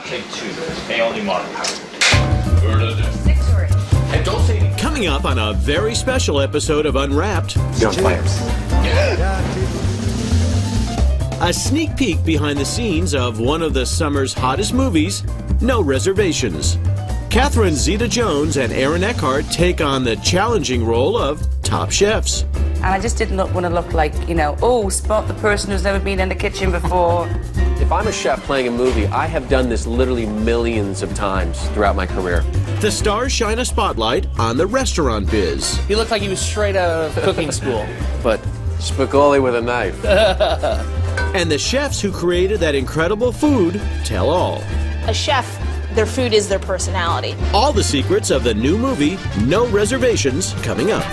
Take two. Only mark. And don't say Coming up on a very special episode of Unwrapped, you're on fire. a sneak peek behind the scenes of one of the summer's hottest movies, No Reservations. Catherine Zeta-Jones and Aaron Eckhart take on the challenging role of top chefs. And I just didn't want to look like, oh, spot the person who's never been in the kitchen before. If I'm a chef playing a movie, I have done this literally millions of times throughout my career. The stars shine a spotlight on the restaurant biz. He looked like he was straight out of cooking school. But spagoli with a knife. And the chefs who created that incredible food tell all. A chef, their food is their personality. All the secrets of the new movie, No Reservations, coming up.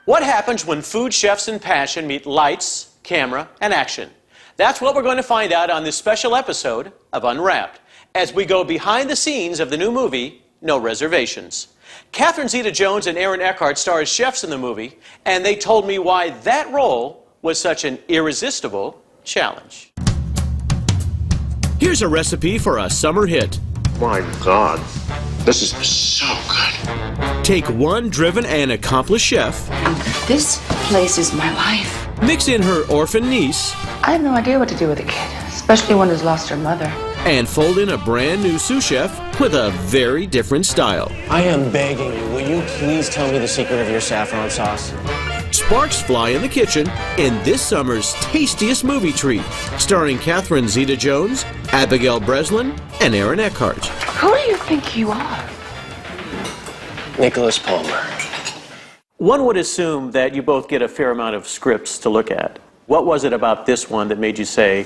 What happens when food chefs and passion meet lights, camera, and action? That's what we're going to find out on this special episode of Unwrapped, as we go behind the scenes of the new movie, No Reservations. Catherine Zeta-Jones and Aaron Eckhart star as chefs in the movie, and they told me why that role was such an irresistible challenge. Here's a recipe for a summer hit. My God, this is so good. Take one driven and accomplished chef, This place is my life. mix in her orphan niece, I have no idea what to do with a kid, especially one who's lost her mother. and fold in a brand new sous chef with a very different style. I am begging you, will you please tell me the secret of your saffron sauce? Sparks fly in the kitchen in this summer's tastiest movie treat, starring Catherine Zeta-Jones, Abigail Breslin, and Aaron Eckhart. Who do you think you are? Nicholas Palmer. One would assume that you both get a fair amount of scripts to look at. What was it about this one that made you say,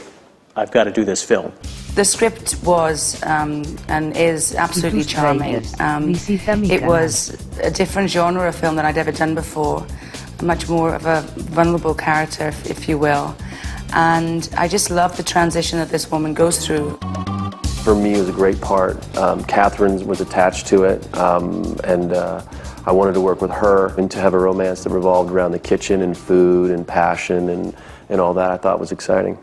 I've got to do this film? The script was and is absolutely charming. It was a different genre of film than I'd ever done before, much more of a vulnerable character, if you will. And I just love the transition that this woman goes through. For me, it was a great part. Catherine was attached to it, and I wanted to work with her and to have a romance that revolved around the kitchen and food and passion and all that I thought was exciting.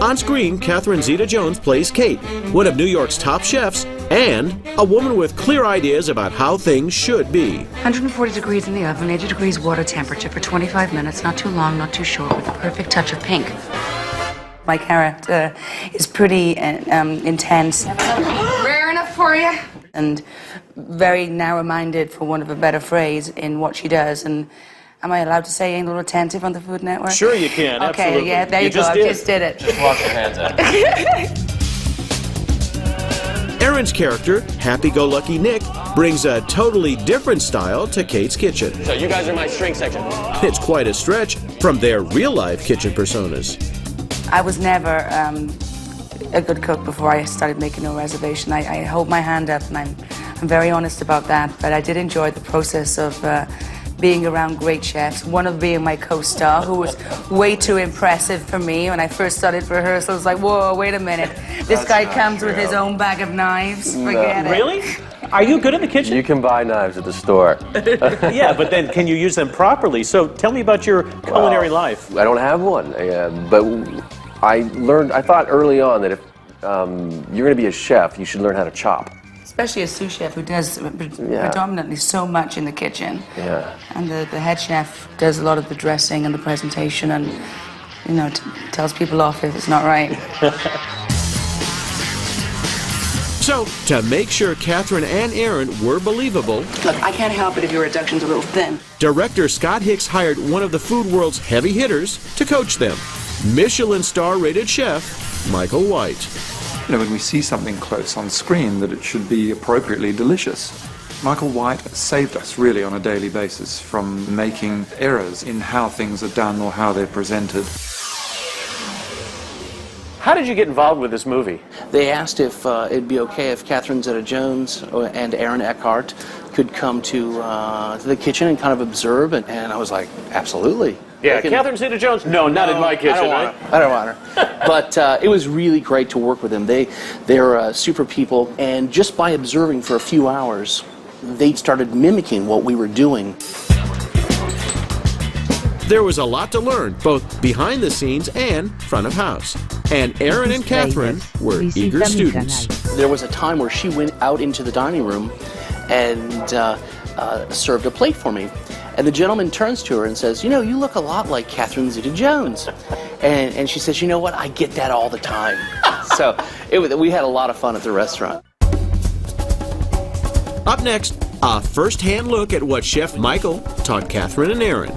On screen, Catherine Zeta-Jones plays Kate, one of New York's top chefs, and a woman with clear ideas about how things should be. 140 degrees in the oven, 80 degrees water temperature for 25 minutes, not too long, not too short, with a perfect touch of pink. My character is pretty intense. Rare enough for you? And very narrow-minded, for want of a better phrase, in what she does. And am I allowed to say anal retentive on the Food Network? Sure you can, okay, absolutely. yeah, there you go, I just did it. Just wash your hands out. Aaron's character, happy-go-lucky Nick, brings a totally different style to Kate's kitchen. So you guys are my string section. It's quite a stretch from their real-life kitchen personas. I was never a good cook before I started making No Reservation. I hold my hand up, and I'm very honest about that, but I did enjoy the process of being around great chefs, one of being my co-star, who was way too impressive for me. When I first started rehearsal, I was like, whoa, wait a minute. This guy comes with his own bag of knives. Forget it. Really? Are you good in the kitchen? You can buy knives at the store. Yeah, but then can you use them properly? So tell me about your culinary life. I don't have one, but I thought early on that if you're going to be a chef, you should learn how to chop. Especially a sous chef who does predominantly so much in the kitchen. Yeah. And the head chef does a lot of the dressing and the presentation and, tells people off if it's not right. So, to make sure Catherine and Aaron were believable, Look, I can't help it if your reduction's a little thin. director Scott Hicks hired one of the food world's heavy hitters to coach them, Michelin star-rated chef Michael White. When we see something close on screen, that it should be appropriately delicious. Michael White saved us really on a daily basis from making errors in how things are done or how they're presented. How did you get involved with this movie? They asked if it'd be okay if Catherine Zeta-Jones and Aaron Eckhart could come to the kitchen and kind of observe, and I was like, absolutely. Yeah, Catherine Zeta-Jones? No, not in my kitchen, right? I don't want her. But it was really great to work with them. They're super people, and just by observing for a few hours, they started mimicking what we were doing. There was a lot to learn, both behind the scenes and front of house. And Aaron and Catherine were eager students. There was a time where she went out into the dining room and served a plate for me. And the gentleman turns to her and says, you know, you look a lot like Catherine Zeta-Jones. And she says, you know what, I get that all the time. So we had a lot of fun at the restaurant. Up next, a first-hand look at what Chef Michael taught Catherine and Aaron.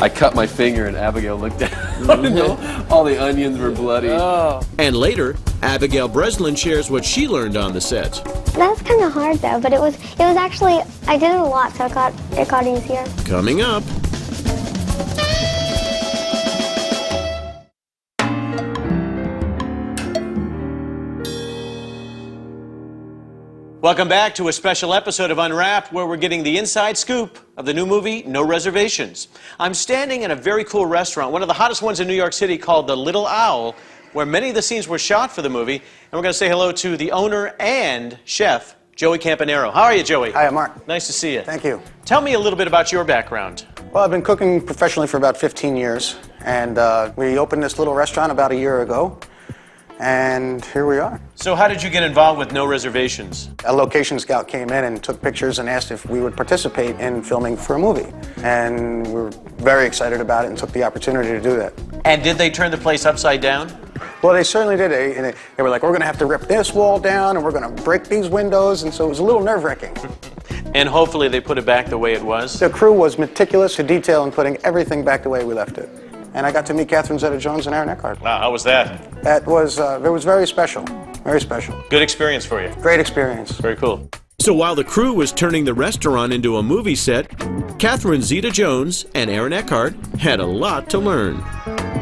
I cut my finger and Abigail looked down and all the onions were bloody. Oh. And later, Abigail Breslin shares what she learned on the set. That's kind of hard though, but it was actually, I did it a lot, so it got easier. Coming up. Welcome back to a special episode of Unwrapped, where we're getting the inside scoop of the new movie, No Reservations. I'm standing in a very cool restaurant, one of the hottest ones in New York City, called The Little Owl, where many of the scenes were shot for the movie. And we're going to say hello to the owner and chef, Joey Campanero. How are you, Joey? Hi, Mark. Nice to see you. Thank you. Tell me a little bit about your background. Well, I've been cooking professionally for about 15 years, and we opened this little restaurant about a year ago, and here we are. So how did you get involved with No Reservations? A location scout came in and took pictures and asked if we would participate in filming for a movie, and we were very excited about it and took the opportunity to do that. And did they turn the place upside down? Well, they certainly did. They were like, we're going to have to rip this wall down, and we're going to break these windows, and so it was a little nerve-wracking. And hopefully they put it back the way it was? The crew was meticulous to detail in putting everything back the way we left it. And I got to meet Catherine Zeta-Jones and Aaron Eckhart. Wow, how was that? It was very special, very special. Good experience for you? Great experience. Very cool. So while the crew was turning the restaurant into a movie set, Catherine Zeta-Jones and Aaron Eckhart had a lot to learn.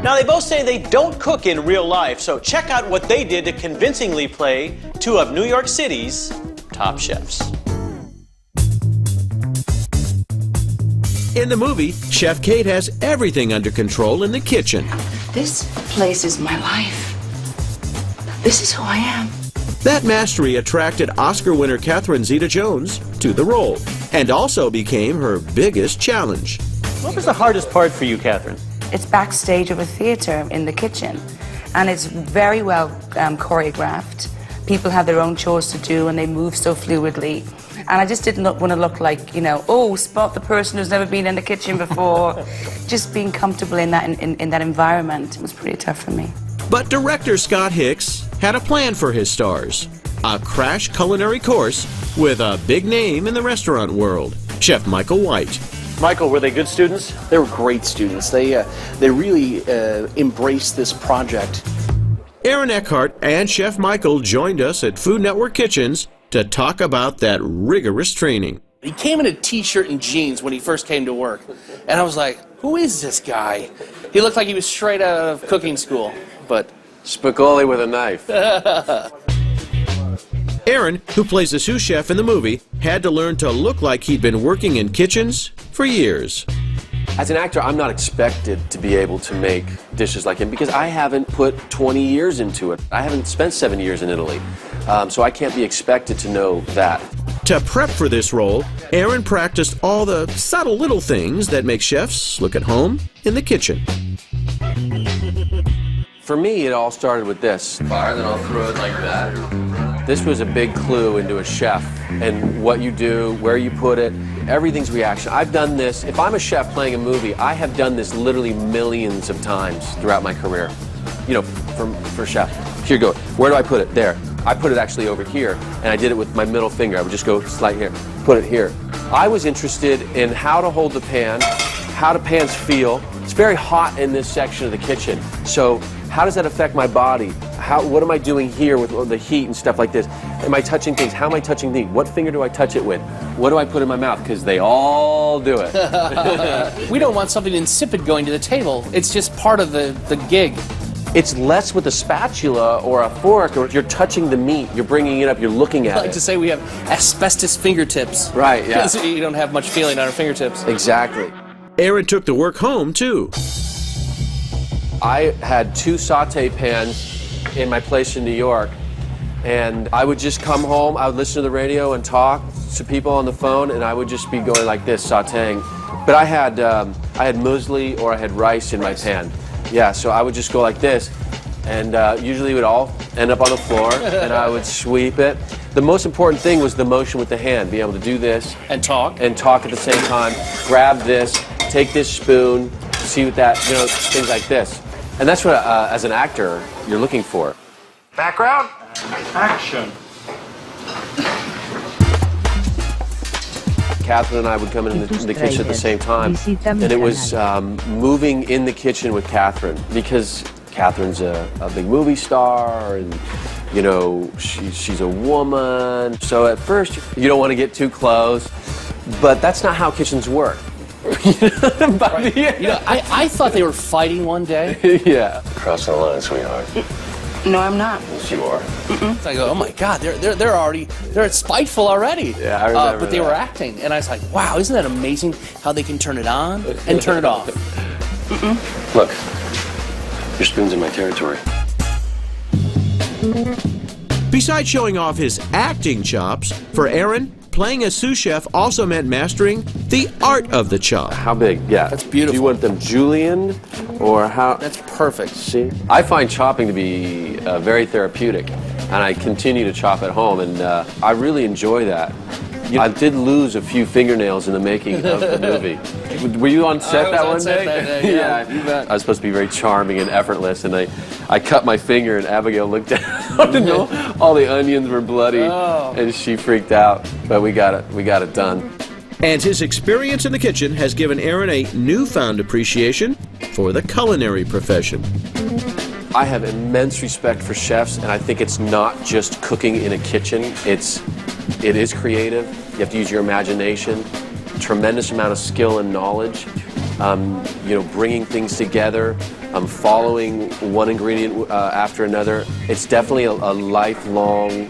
Now, they both say they don't cook in real life, so check out what they did to convincingly play two of New York City's top chefs. In the movie, Chef Kate has everything under control in the kitchen. This place is my life. This is who I am. That mastery attracted Oscar winner Catherine Zeta-Jones to the role, and also became her biggest challenge. What was the hardest part for you, Catherine? It's backstage of a theater in the kitchen, and it's very well choreographed. People have their own chores to do, and they move so fluidly. And I just didn't want to look like, you know, oh, spot the person who's never been in the kitchen before. Just being comfortable in that in that environment was pretty tough for me. But director Scott Hicks had a plan for his stars. A crash culinary course with a big name in the restaurant world, Chef Michael White. Michael, were they good students? They were great students. They really embraced this project. Aaron Eckhart and Chef Michael joined us at Food Network Kitchens to talk about that rigorous training. He came in a t-shirt and jeans when he first came to work. And I was like, who is this guy? He looked like he was straight out of cooking school, but... Spicoli with a knife. Aaron, who plays the sous chef in the movie, had to learn to look like he'd been working in kitchens for years. As an actor, I'm not expected to be able to make dishes like him because I haven't put 20 years into it. I haven't spent 7 years in Italy, so I can't be expected to know that. To prep for this role, Aaron practiced all the subtle little things that make chefs look at home in the kitchen. For me, it all started with this. Fire, then I'll throw it like that. This was a big clue into a chef and what you do, where you put it, everything's reaction. I've done this, if I'm a chef playing a movie, I have done this literally millions of times throughout my career. You know, for chef. Here you go, where do I put it? There. I put it actually over here, and I did it with my middle finger. I would just go slide here, put it here. I was interested in how to hold the pan, how do pans feel. It's very hot in this section of the kitchen, so how does that affect my body? What am I doing here with the heat and stuff like this? Am I touching things? How am I touching things? What finger do I touch it with? What do I put in my mouth? Because they all do it. We don't want something insipid going to the table. It's just part of the gig. It's less with a spatula or a fork, or you're touching the meat, you're bringing it up, you're looking at I like it. to say we have asbestos fingertips. Right, yeah. Because you don't have much feeling on our fingertips. Exactly. Aaron took the work home, too. I had 2 saute pans in my place in New York, and I would just come home, I would listen to the radio and talk to people on the phone, and I would just be going like this, sauteing. But I had muesli or I had rice in my pan. Yeah, so I would just go like this, and usually it would all end up on the floor, and I would sweep it. The most important thing was the motion with the hand, being able to do this. And talk. And talk at the same time. Grab this, take this spoon, see what that, you know, things like this. And that's what, as an actor, you're looking for. Background? Action. Catherine and I would come in the kitchen at the same time, and it was moving in the kitchen with Catherine, because Catherine's a big movie star, and you know, she's a woman. So at first you don't want to get too close, but that's not how kitchens work. Right. You know, I thought they were fighting one day. Yeah. Crossing the line, sweetheart. No, I'm not. Yes, you are. I go, oh my God, they're spiteful already. Yeah, I remember but they were acting, and I was like, wow, isn't that amazing how they can turn it on and turn it off? Look, your spoon's in my territory. Besides showing off his acting chops, for Aaron, playing a sous chef also meant mastering the art of the chop. How big? Yeah. That's beautiful. Do you want them julienne, or how? That's perfect. See? I find chopping to be very therapeutic, and I continue to chop at home, and I really enjoy that. I did lose a few fingernails in the making of the movie. Were you on set that one day? Yeah, you bet. I was supposed to be very charming and effortless, and I cut my finger, and Abigail looked down, and all the onions were bloody, and she freaked out. But we got it done. And his experience in the kitchen has given Aaron a newfound appreciation for the culinary profession. I have immense respect for chefs, and I think it's not just cooking in a kitchen. It is creative. You have to use your imagination, tremendous amount of skill and knowledge. You know, bringing things together, following one ingredient after another. It's definitely a lifelong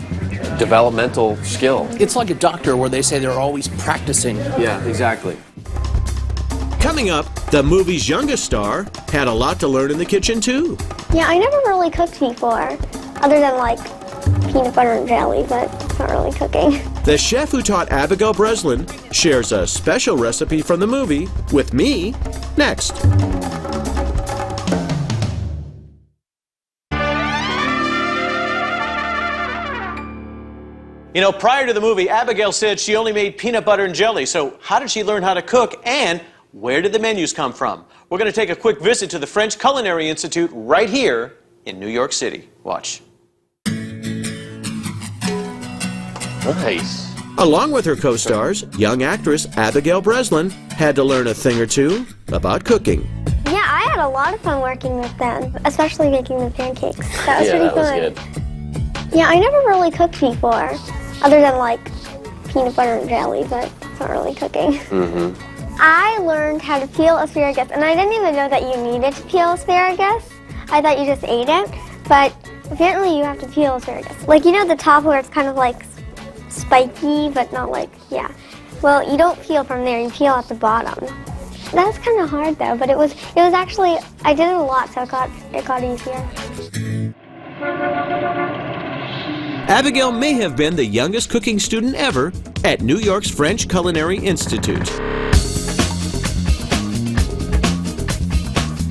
developmental skill. It's like a doctor where they say they're always practicing. Yeah, exactly. Coming up, the movie's youngest star had a lot to learn in the kitchen, too. Yeah, I never really cooked before, other than like peanut butter and jelly, but it's not really cooking. The chef who taught Abigail Breslin shares a special recipe from the movie with me next. You know, prior to the movie, Abigail said she only made peanut butter and jelly. So how did she learn how to cook, and where did the menus come from? We're going to take a quick visit to the French Culinary Institute right here in New York City. Watch. Nice. Along with her co-stars, young actress Abigail Breslin had to learn a thing or two about cooking. Yeah, I had a lot of fun working with them, especially making the pancakes. That was pretty fun. Good. Yeah, I never really cooked before, other than like peanut butter and jelly, but it's not really cooking. I learned how to peel asparagus, and I didn't even know that you needed to peel asparagus. I thought you just ate it, but apparently you have to peel asparagus. Like, you know the top where it's kind of like spiky, but not like, yeah. Well, you don't peel from there, you peel at the bottom. That was kind of hard though, but it was actually, I did it a lot, so it got easier. Abigail may have been the youngest cooking student ever at New York's French Culinary Institute.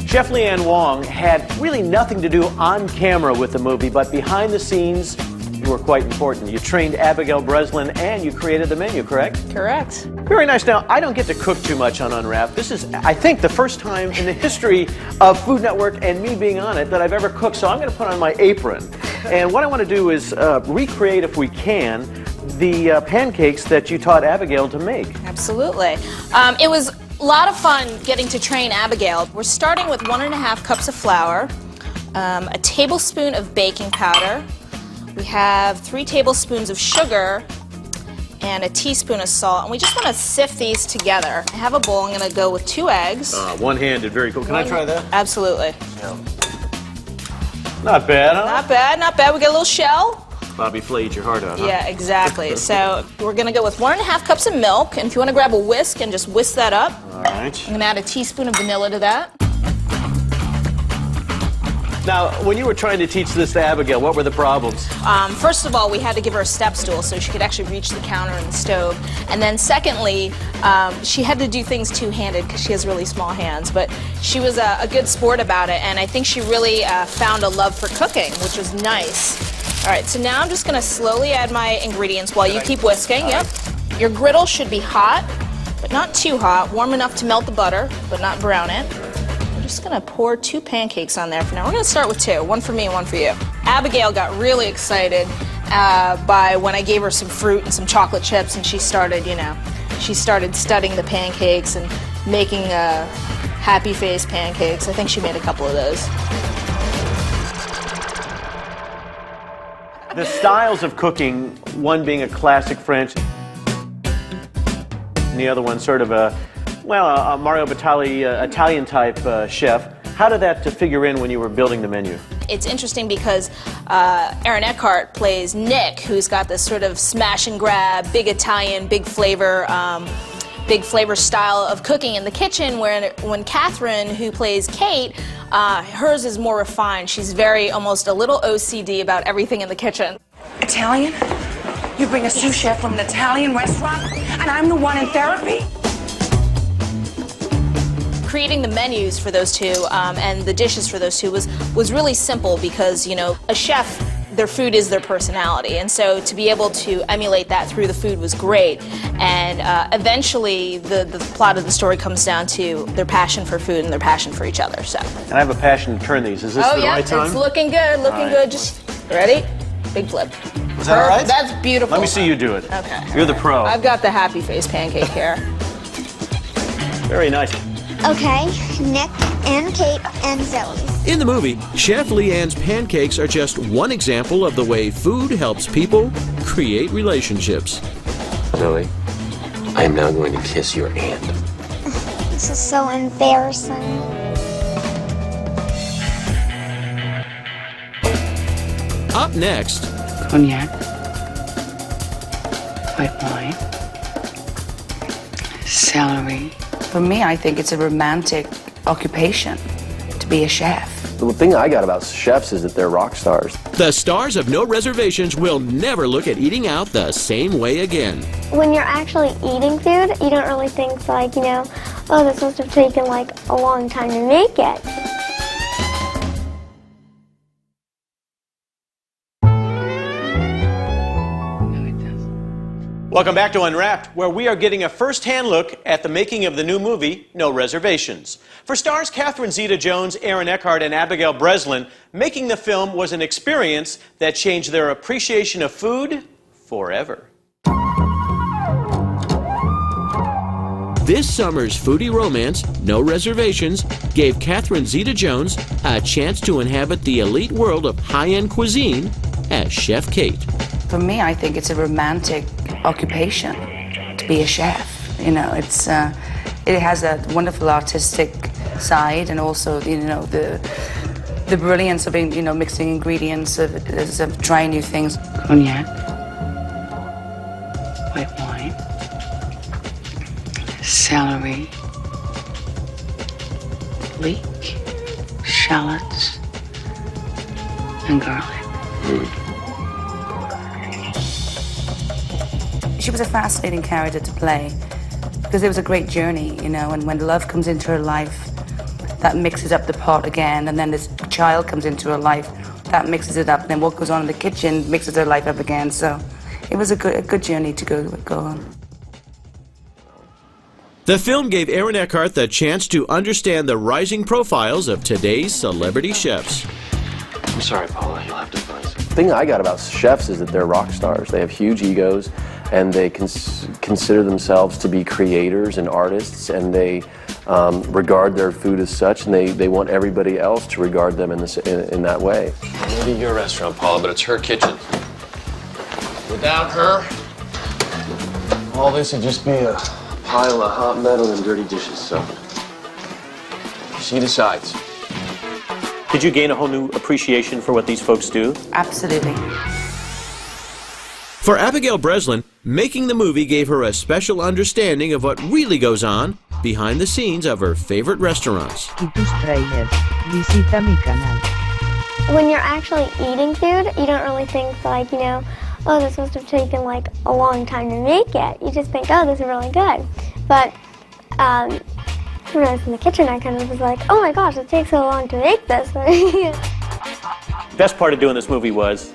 Chef Leanne Wong had really nothing to do on camera with the movie, but behind the scenes, you were quite important. You trained Abigail Breslin and you created the menu, correct? Correct. Very nice. Now, I don't get to cook too much on Unwrapped. This is, I think, the first time in the history of Food Network and me being on it that I've ever cooked, so I'm going to put on my apron. And what I want to do is recreate, if we can, the pancakes that you taught Abigail to make. Absolutely. It was a lot of fun getting to train Abigail. We're starting with 1.5 cups of flour, a tablespoon of baking powder. We have 3 tablespoons of sugar and a teaspoon of salt, and we just want to sift these together. I have a bowl. I'm going to go with 2 eggs. One-handed, very cool. Can I try that? Absolutely. Yeah. Not bad, huh? Not bad, not bad. We get a little shell. Bobby Flay, eat your heart out, huh? Yeah, exactly. So we're gonna go with 1.5 cups of milk, and if you want to grab a whisk and just whisk that up. All right. I'm gonna add a teaspoon of vanilla to that. Now, when you were trying to teach this to Abigail, what were the problems? First of all, we had to give her a step stool so she could actually reach the counter and the stove. And then secondly, she had to do things two-handed because she has really small hands. But she was a good sport about it, and I think she really found a love for cooking, which was nice. All right, so now I'm just gonna slowly add my ingredients while you keep whisking. Yep. Your griddle should be hot, but not too hot. Warm enough to melt the butter, but not brown it. I'm just gonna pour 2 pancakes on there for now. We're gonna start with 2, one for me and one for you. Abigail got really excited by when I gave her some fruit and some chocolate chips, and she started, she started studying the pancakes and making happy face pancakes. I think she made a couple of those. The styles of cooking, one being a classic French, and the other one sort of a Mario Batali Italian-type chef. How did that figure in when you were building the menu? It's interesting because Aaron Eckhart plays Nick, who's got this sort of smash and grab, big Italian, big flavor style of cooking in the kitchen, when Catherine, who plays Kate, hers is more refined. She's almost a little OCD about everything in the kitchen. Italian? You bring a sous chef from an Italian restaurant, and I'm the one in therapy? Creating the menus for those two and the dishes for those two was really simple because, a chef, their food is their personality, and so to be able to emulate that through the food was great. And eventually the plot of the story comes down to their passion for food and their passion for each other. So. And I have a passion to turn these. Is this the right time? It's looking good, looking good. Just ready? Big flip. Is that all right? That's beautiful. Let me see you do it. Okay. You're the pro. I've got the happy face pancake here. Very nice. Okay, Nick and Kate and Zoe. In the movie, Chef Leanne's pancakes are just one example of the way food helps people create relationships. Zoe, I am now going to kiss your hand. This is so embarrassing. Up next, Cognac, white wine, celery. For me, I think it's a romantic occupation to be a chef. The thing I got about chefs is that they're rock stars. the stars of No Reservations will never look at eating out the same way again. When you're actually eating food, you don't really think like, oh, this must have taken like a long time to make it. Welcome back to Unwrapped, where we are getting a first-hand look at the making of the new movie, No Reservations. For stars Catherine Zeta-Jones, Aaron Eckhart, and Abigail Breslin, making the film was an experience that changed their appreciation of food forever. This summer's foodie romance, No Reservations, gave Catherine Zeta-Jones a chance to inhabit the elite world of high-end cuisine as Chef Kate. For me, I think it's a romantic occupation to be a chef. It has a wonderful artistic side, and also, the brilliance of mixing ingredients, of trying new things. Cognac, white wine, celery, leek, shallots, and garlic. She was a fascinating character to play because it was a great journey, and when love comes into her life, that mixes up the pot again, and then this child comes into her life, that mixes it up, and then what goes on in the kitchen mixes her life up again. So it was a good journey to go on. The film gave Aaron Eckhart the chance to understand the rising profiles of today's celebrity chefs. I'm sorry, Paula. You'll have to find some. The thing I got about chefs is that they're rock stars. They have huge egos, and they consider themselves to be creators and artists, and they regard their food as such, and they want everybody else to regard them in that way. Maybe your restaurant, Paula, but it's her kitchen. Without her, all this would just be a pile of hot metal and dirty dishes, so she decides. Did you gain a whole new appreciation for what these folks do? Absolutely. For Abigail Breslin, making the movie gave her a special understanding of what really goes on behind the scenes of her favorite restaurants. Y tus tráilers. Visita mi canal. When you're actually eating food, you don't really think like, you know, oh, this must have taken like a long time to make it. You just think, oh, this is really good. But when I was in the kitchen, I kind of was like, oh my gosh, it takes so long to make this. Best part of doing this movie was?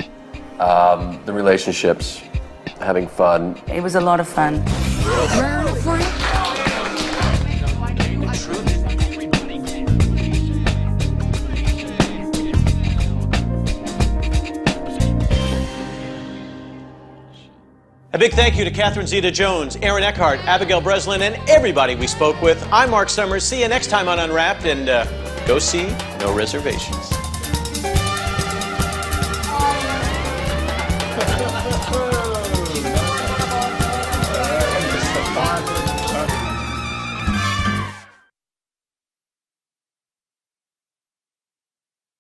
The relationships, having fun. It was a lot of fun. A big thank you to Catherine Zeta-Jones, Aaron Eckhart, Abigail Breslin, and everybody we spoke with. I'm Mark Summers. See you next time on Unwrapped, and go see No Reservations.